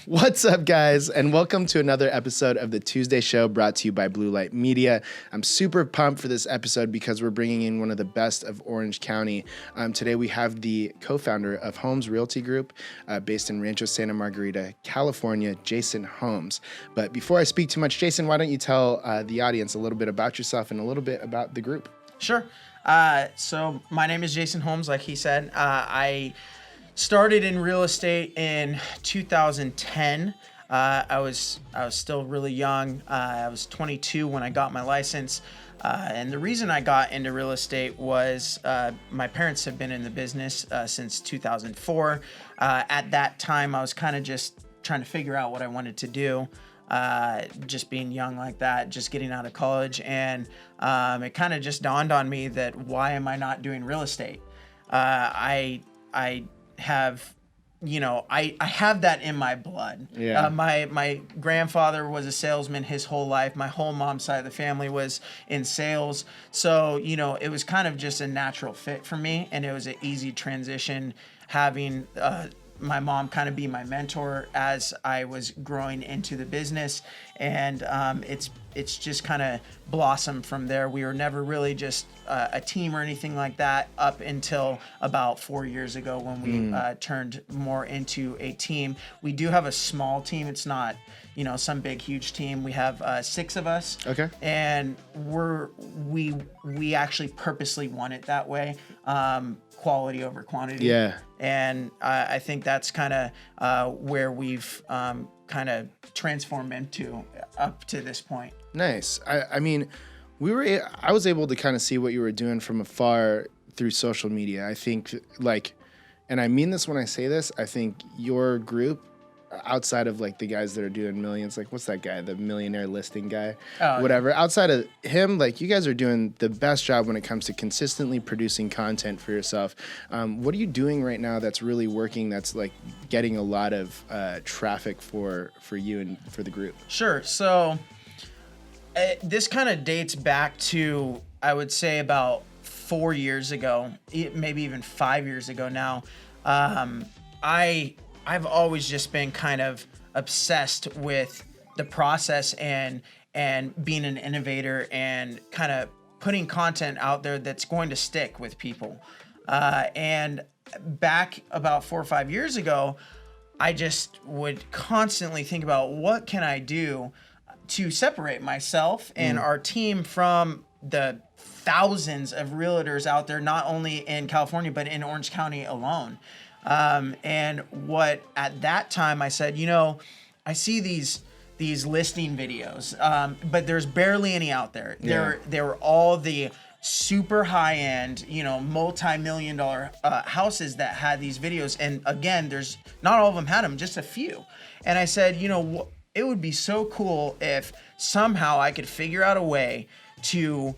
What's up, guys, and welcome to another episode of the Tuesday Show brought to you by Blue Light Media. I'm super pumped for this episode because we're bringing in one of the best of Orange County. Today we have the co-founder of Holmes Realty Group based in Rancho Santa Margarita, California, Jason Holmes. But before I speak too much, Jason, why don't you tell the audience a little bit about yourself and a little bit about the group? Sure. So my name is Jason Holmes, like he said. I started in real estate in 2010. I was still really young. I was 22 when I got my license. And the reason I got into real estate was my parents have been in the business since 2004. At that time, I was kind of just trying to figure out what I wanted to do. Just being young like that, just getting out of college. And it kind of just dawned on me that why am I not doing real estate? I have, I have that in my blood. Yeah. My grandfather was a salesman his whole life. My whole mom's side of the family was in sales. So, it was kind of just a natural fit for me. And it was an easy transition having, my mom kind of be my mentor as I was growing into the business. And it's just kind of blossomed from there. We were never really just a team or anything like that up until about 4 years ago when we turned more into a team. We do have a small team. It's not, some big, huge team. We have 6 of us. Okay. And we actually purposely want it that way. Quality over quantity. Yeah. And I think that's kind of where we've kind of transformed into up to this point. Nice. I mean, I was able to kind of see what you were doing from afar through social media. I think and I mean this when I say this, I think your group, outside of the guys that are doing millions, what's that guy, the millionaire listing guy, whatever. Yeah. Outside of him, you guys are doing the best job when it comes to consistently producing content for yourself. What are you doing right now that's really working? That's getting a lot of traffic for you and for the group. Sure. So this kind of dates back to, I would say, about 4 years ago, maybe even 5 years ago now. I've always just been kind of obsessed with the process and being an innovator and kind of putting content out there that's going to stick with people. And back about 4 or 5 years ago, I just would constantly think about what can I do to separate myself and our team from the thousands of realtors out there, not only in California, but in Orange County alone. And what at that time I said, I see these listing videos, but there's barely any out there. Yeah. They were all the super high end, multi-million dollar houses that had these videos. And again, there's not all of them had them, just a few. And I said, it would be so cool if somehow I could figure out a way to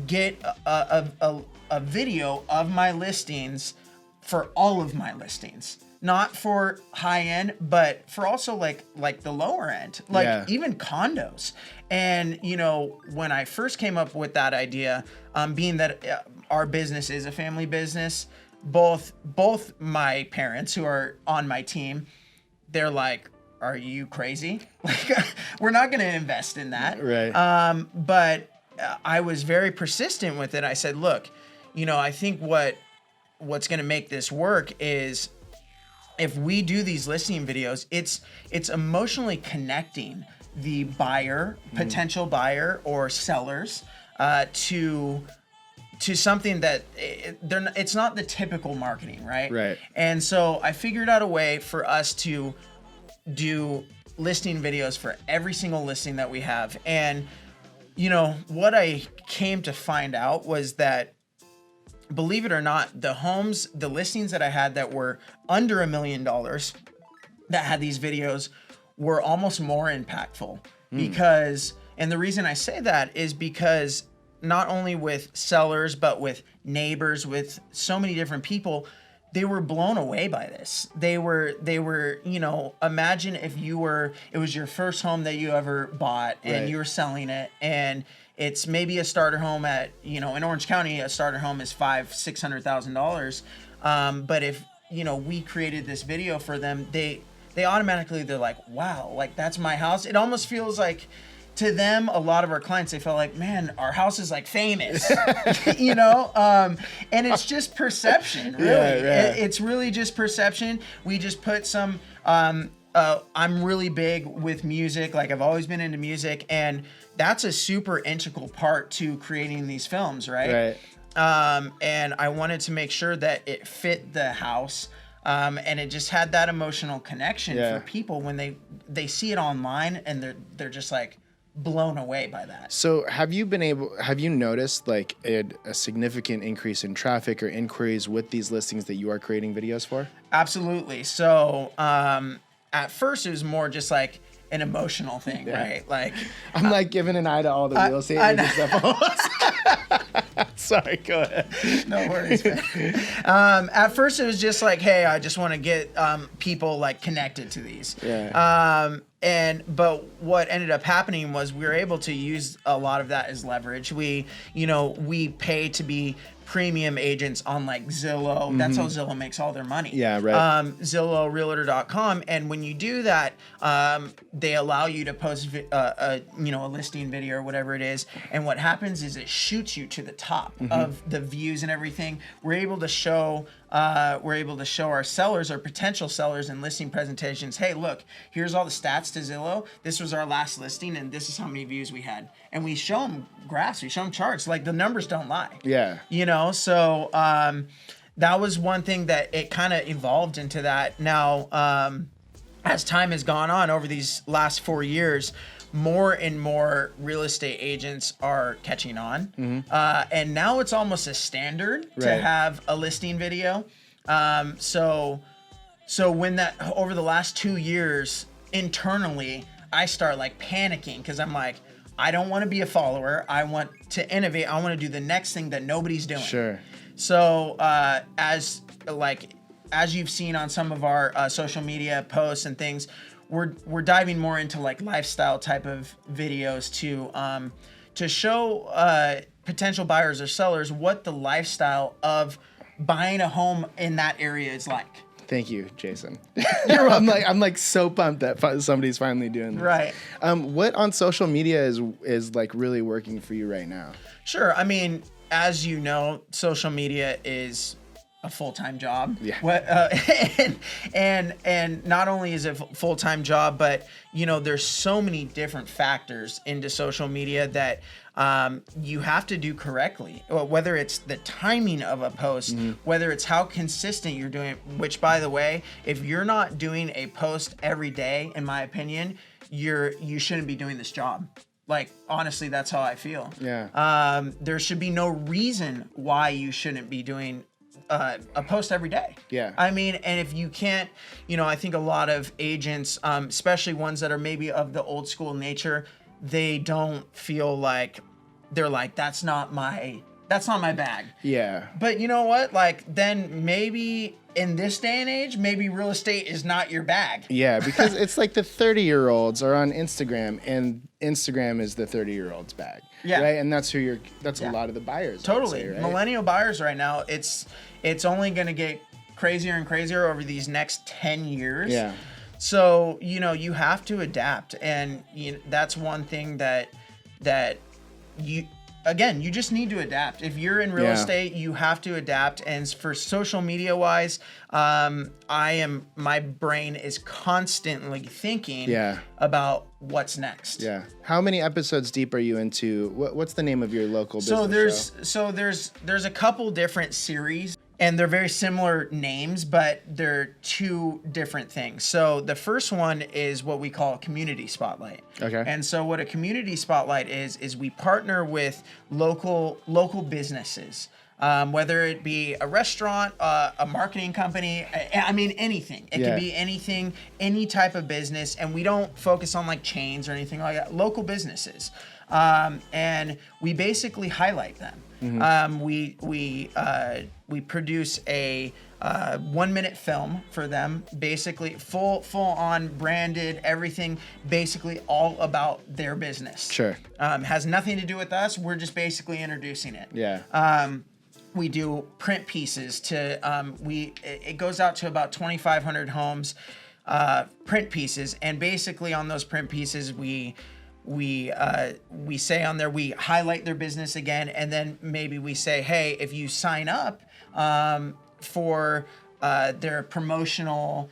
get a video of my listings for all of my listings, not for high end, but for also like the lower end, even condos. And, when I first came up with that idea, being that our business is a family business, both my parents who are on my team, they're like, are you crazy? We're not going to invest in that. Right. But I was very persistent with it. I said, look, I think what's going to make this work is if we do these listing videos, it's emotionally connecting the buyer, potential buyer or sellers, to something that it's not the typical marketing, right? Right. And so I figured out a way for us to do listing videos for every single listing that we have. And, what I came to find out was that, believe it or not, the listings that I had that were under $1 million that had these videos were almost more impactful because, and the reason I say that is because not only with sellers, but with neighbors, with so many different people, they were blown away by this. They were, imagine if it was your first home that you ever bought and Right. you were selling it, and it's maybe a starter home at, in Orange County, a starter home is $500,000-$600,000. But if, we created this video for them, they automatically, they're like, wow, like that's my house. It almost feels like, to them, a lot of our clients, they felt like, man, our house is like famous, you know? And it's just perception, really. Yeah. It's really just perception. We just put some, I'm really big with music. Like, I've always been into music, and that's a super integral part to creating these films, right? And I wanted to make sure that it fit the house. And it just had that emotional connection for people when they see it online, and they're just like, blown away by that. So have you noticed like a significant increase in traffic or inquiries with these listings that you are creating videos for? Absolutely. So at first it was more just like an emotional thing, right? Like, I'm like giving an eye to all the real estate agents stuff. Sorry, go ahead. No worries, man. At first it was just like, hey, I just want to get people like connected to these. But what ended up happening was we were able to use a lot of that as leverage. We pay to be premium agents on like Zillow. That's how Zillow makes all their money. Zillow, Realtor.com. And when you do that, they allow you to post a listing video or whatever it is. And what happens is it shoots you to the top of the views and everything. We're able to show our sellers, our potential sellers in listing presentations, hey, look, here's all the stats to Zillow. This was our last listing, and this is how many views we had. And we show them graphs, we show them charts. Like, the numbers don't lie. Yeah. You know, so that was one thing that it kind of evolved into that. Now, as time has gone on over these last 4 years, more and more real estate agents are catching on. And now it's almost a standard to have a listing video. So when that, over the last 2 years, internally, I start like panicking, because I'm like, I don't want to be a follower. I want to innovate. I want to do the next thing that nobody's doing. Sure. So as you've seen on some of our social media posts and things, we're diving more into like lifestyle type of videos to show potential buyers or sellers what the lifestyle of buying a home in that area is like. Thank you, Jason. I'm like so pumped that somebody's finally doing this. Right. What on social media is like really working for you right now? Sure. I mean, as you know, social media is a full-time job. And not only is it a full-time job, but there's so many different factors into social media that you have to do correctly, whether it's the timing of a post, whether it's how consistent you're doing it, which, by the way, if you're not doing a post every day, in my opinion, you shouldn't be doing this job. Like, honestly, that's how I feel. There should be no reason why you shouldn't be doing a post every day. I mean, and if you can't, I think a lot of agents, especially ones that are maybe of the old school nature, they don't feel like, they're like, that's not my bag. But you know what? Like, then maybe in this day and age, maybe real estate is not your bag. Because it's like the 30-year-olds are on Instagram, and Instagram is the 30-year-olds bag. Right? And that's a lot of the buyers. Totally. Say, right? Millennial buyers right now, it's only going to get crazier and crazier over these next 10 years. So, you have to adapt. And that's one thing that you just need to adapt. If you're in real estate, you have to adapt. And for social media wise, my brain is constantly thinking about what's next. How many episodes deep are you into? What's the name of your local business show? There's a couple different series, and they're very similar names, but they're two different things. So the first one is what we call a community spotlight. And so what a community spotlight is we partner with local businesses. Whether it be a restaurant, a marketing company, I mean, anything. It could be anything, any type of business. And we don't focus on like chains or anything like that. Local businesses. And we basically highlight them. We produce a 1-minute film for them, basically full on branded, everything, basically all about their business. Has nothing to do with us. We're just basically introducing it. We do print pieces it goes out to about 2,500 homes. print pieces, and basically on those print pieces we say on there, we highlight their business again, and then maybe we say, hey, if you sign up for their promotional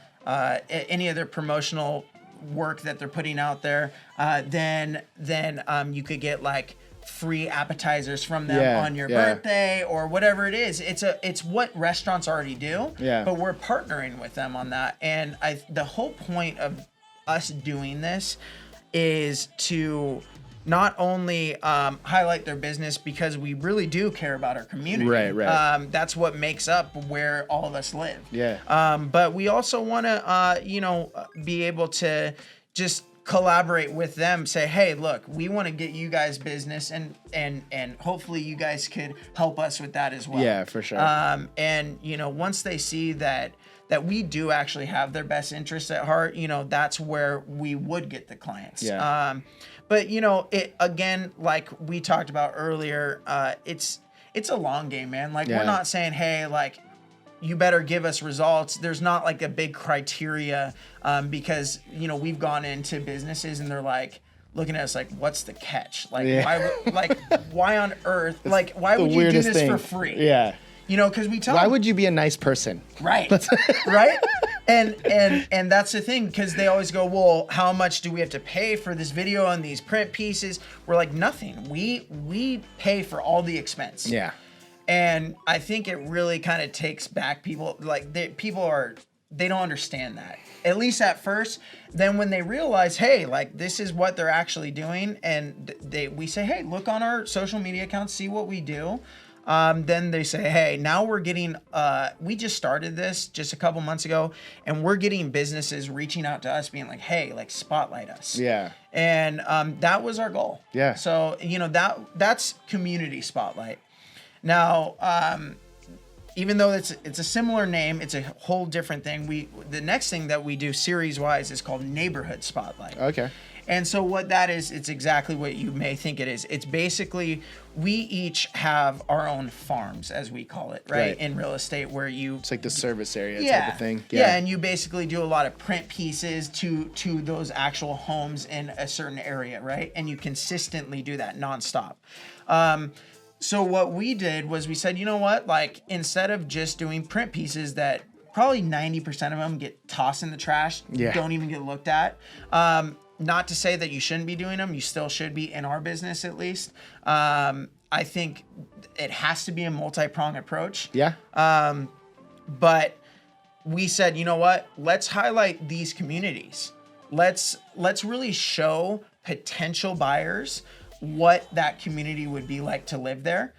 any of their promotional work that they're putting out there, then you could get like free appetizers from them on your birthday or whatever it is. It's what restaurants already do, but we're partnering with them on that. And the whole point of us doing this is to not only highlight their business, because we really do care about our community. Right. That's what makes up where all of us live. Yeah. But we also want to, be able to just collaborate with them, say, hey, look, we want to get you guys business, and hopefully you guys could help us with that as well. Yeah, for sure. And once they see that we do actually have their best interests at heart, that's where we would get the clients. Yeah. But it, again, like we talked about earlier, it's a long game, man. Like we're not saying, hey, like you better give us results. There's not like a big criteria, because we've gone into businesses and they're like looking at us like, what's the catch? Like why on earth? Like why would you do this for free? Yeah. Because we tell why them, would you be a nice person? Right. Right. And that's the thing, because they always go, well, how much do we have to pay for this video and these print pieces? We're like, nothing. We pay for all the expense. Yeah. And I think it really kind of takes back people. Like they don't understand that, at least at first. Then when they realize, hey, like this is what they're actually doing, and we say, hey, look on our social media accounts, see what we do. Then they say, hey, now we're getting, we just started this just a couple months ago, and we're getting businesses reaching out to us being like, hey, like spotlight us. Yeah. And that was our goal. Yeah. So, that's community spotlight. Now, even though it's a similar name, it's a whole different thing. The next thing that we do series wise is called Neighborhood Spotlight. Okay. And so what that is, it's exactly what you may think it is. It's basically, we each have our own farms, as we call it, right? In real estate, where it's like the service area type of thing. Yeah, and you basically do a lot of print pieces to those actual homes in a certain area, right? And you consistently do that nonstop. So what we did was we said, you know what? Like, instead of just doing print pieces that probably 90% of them get tossed in the trash, don't even get looked at. Not to say that you shouldn't be doing them. You still should be, in our business at least. I think it has to be a multi-pronged approach. Yeah. But we said, you know what? Let's highlight these communities. Let's really show potential buyers what that community would be like to live there.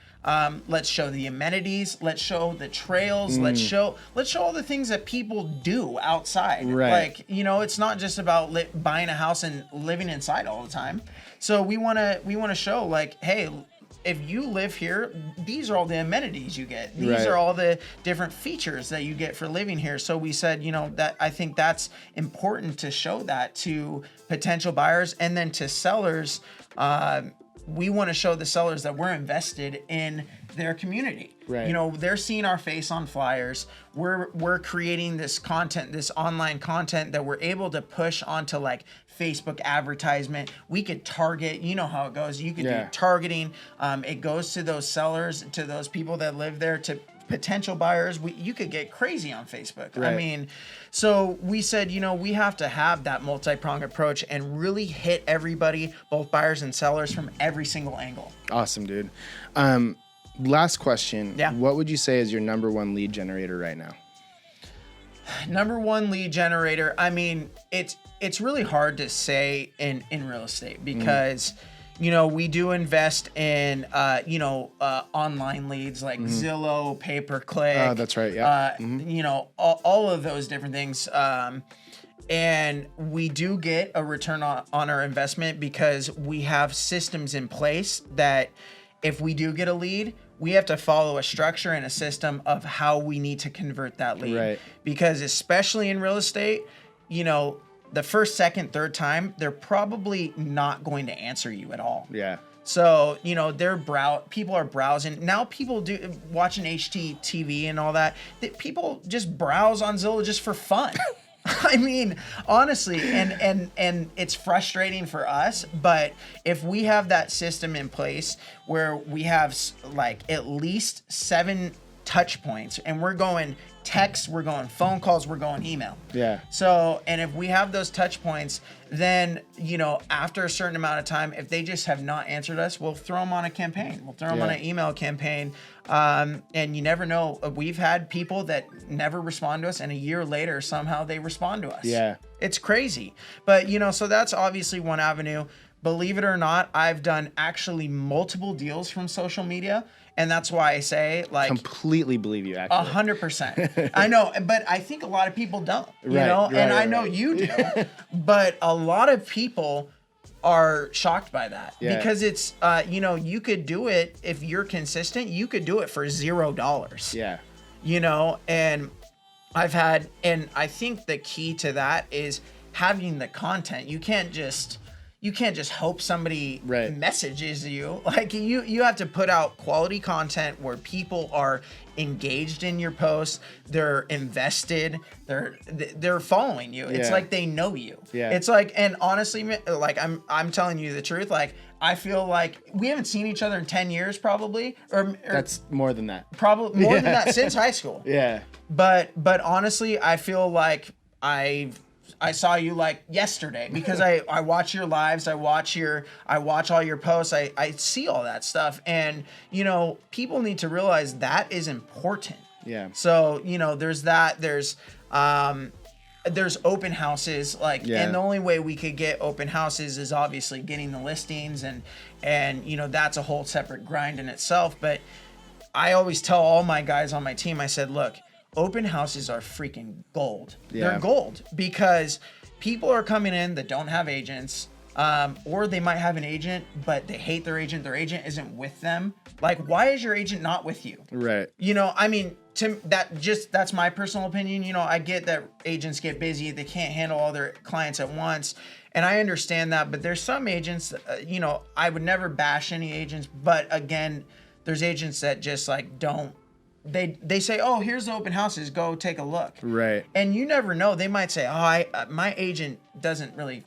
Let's show the amenities. Let's show the trails. Let's show all the things that people do outside. Right. Like, it's not just about buying a house and living inside all the time. So we want to show, like, hey, if you live here, these are all the amenities you get. These are all the different features that you get for living here. So we said, that I think that's important to show that to potential buyers, and then to sellers. We want to show the sellers that we're invested in their community. Right. They're seeing our face on flyers. We're creating this content, this online content that we're able to push onto like Facebook advertisement. We could target, you know how it goes. You could do targeting. It goes to those sellers, to those people that live there, to potential buyers. You could get crazy on Facebook. Right. I mean, so we said, we have to have that multi-pronged approach and really hit everybody, both buyers and sellers, from every single angle. Awesome, dude. Last question. Yeah. What would you say is your number one lead generator right now? Number one lead generator. I mean, it's really hard to say in real estate, because we do invest in, online leads like Zillow, pay-per-click. Oh, that's right. Yeah. All of those different things. And we do get a return on our investment, because we have systems in place that if we do get a lead, we have to follow a structure and a system of how we need to convert that lead. Right. Because especially in real estate, the first, second, third time, they're probably not going to answer you at all. Yeah. So, people are browsing. Now people do watching HGTV and all that. People just browse on Zillow just for fun. I mean, honestly, and it's frustrating for us, but if we have that system in place where we have like at least 7 touch points and we're going text, we're going phone calls, we're going email. Yeah. So, and if we have those touch points, then, after a certain amount of time, if they just have not answered us, we'll throw them on a campaign. We'll throw them on an email campaign. And you never know. We've had people that never respond to us, and a year later, somehow they respond to us. Yeah. It's crazy. But, so that's obviously one avenue. Believe it or not, I've done actually multiple deals from social media. And that's why I say, like, completely believe you, actually. 100%. I know, but I think a lot of people don't, and I know you do. But a lot of people are shocked by that because it's, you could do it if you're consistent. You could do it for $0. Yeah. And I think the key to that is having the content. You can't just hope somebody messages you. Like you have to put out quality content where people are engaged in your posts, they're invested, they're following you. It's like they know you. Yeah. It's like, and honestly, like I'm telling you the truth. Like I feel like we haven't seen each other in 10 years probably, or that's more than that. Probably more than that since high school. Yeah. But honestly, I feel like I saw you like yesterday because I watch your lives, I watch all your posts, I see all that stuff, and people need to realize that is important. Yeah. So there's that. There's open houses, and the only way we could get open houses is obviously getting the listings, and that's a whole separate grind in itself. But I always tell all my guys on my team, I said, look, open houses are freaking gold. Yeah. They're gold because people are coming in that don't have agents, or they might have an agent, but they hate their agent. Their agent isn't with them. Like, why is your agent not with you? Right. I mean, that's my personal opinion. I get that agents get busy. They can't handle all their clients at once. And I understand that, but there's some agents, I would never bash any agents, but again, there's agents that just like don't, they say, oh, here's the open houses, go take a look. Right. And you never know. They might say, oh, my agent doesn't really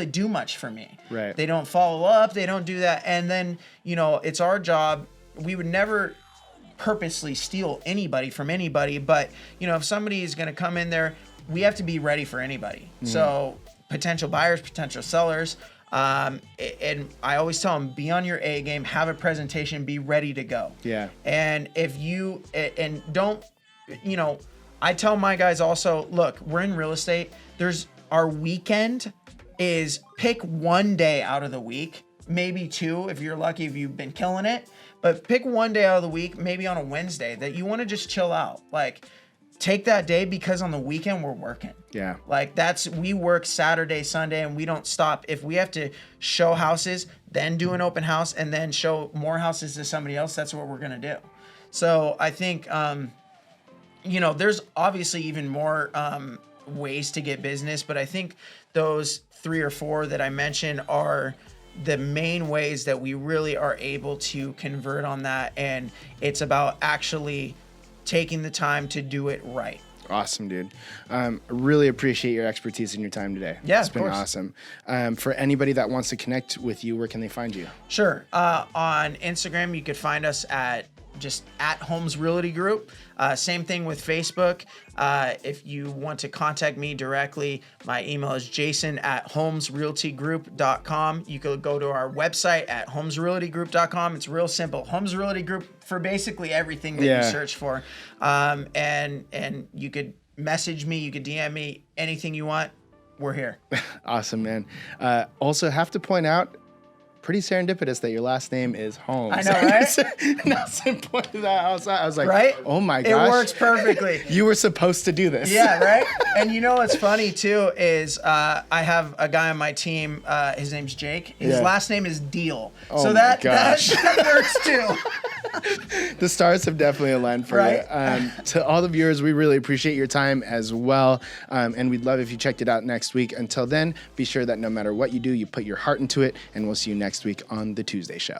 do much for me. Right. They don't follow up. They don't do that. And then, it's our job. We would never purposely steal anybody from anybody. But, if somebody is going to come in there, we have to be ready for anybody. Mm-hmm. So potential buyers, potential sellers. And I always tell them, be on your A game, have a presentation, be ready to go. Yeah. And if you, and don't, I tell my guys also, look, we're in real estate. Our weekend is pick one day out of the week, maybe 2 if you're lucky, if you've been killing it, but pick one day out of the week, maybe on a Wednesday that you want to just chill out. Like, take that day because on the weekend we're working. Yeah. Like we work Saturday, Sunday, and we don't stop. If we have to show houses, then do an open house, and then show more houses to somebody else, that's what we're going to do. So I think, there's obviously even more ways to get business, but I think those 3 or 4 that I mentioned are the main ways that we really are able to convert on that. And it's about actually taking the time to do it right. Awesome, dude. Really appreciate your expertise and your time today. Yeah, it's been awesome. For anybody that wants to connect with you, where can they find you? Sure. On Instagram, you could find us at Holmes Realty Group. Same thing with Facebook. If you want to contact me directly, my email is jason@holmesrealtygroup.com. You could go to our website at holmesrealtygroup.com. It's real simple. Holmes Realty Group for basically everything that you search for. And you could message me, you could DM me, anything you want. We're here. Awesome, man. Also have to point out, pretty serendipitous that your last name is Holmes. I know, right? Nelson pointed that out. I was like, right? Oh my gosh. It works perfectly. You were supposed to do this. Yeah, right? And what's funny too is I have a guy on my team, his name's Jake. His last name is Deal. Oh so that works too. The stars have definitely aligned for you. To all the viewers, we really appreciate your time as well. And we'd love if you checked it out next week. Until then, be sure that no matter what you do, you put your heart into it, and we'll see you next week on The Tuesday Show.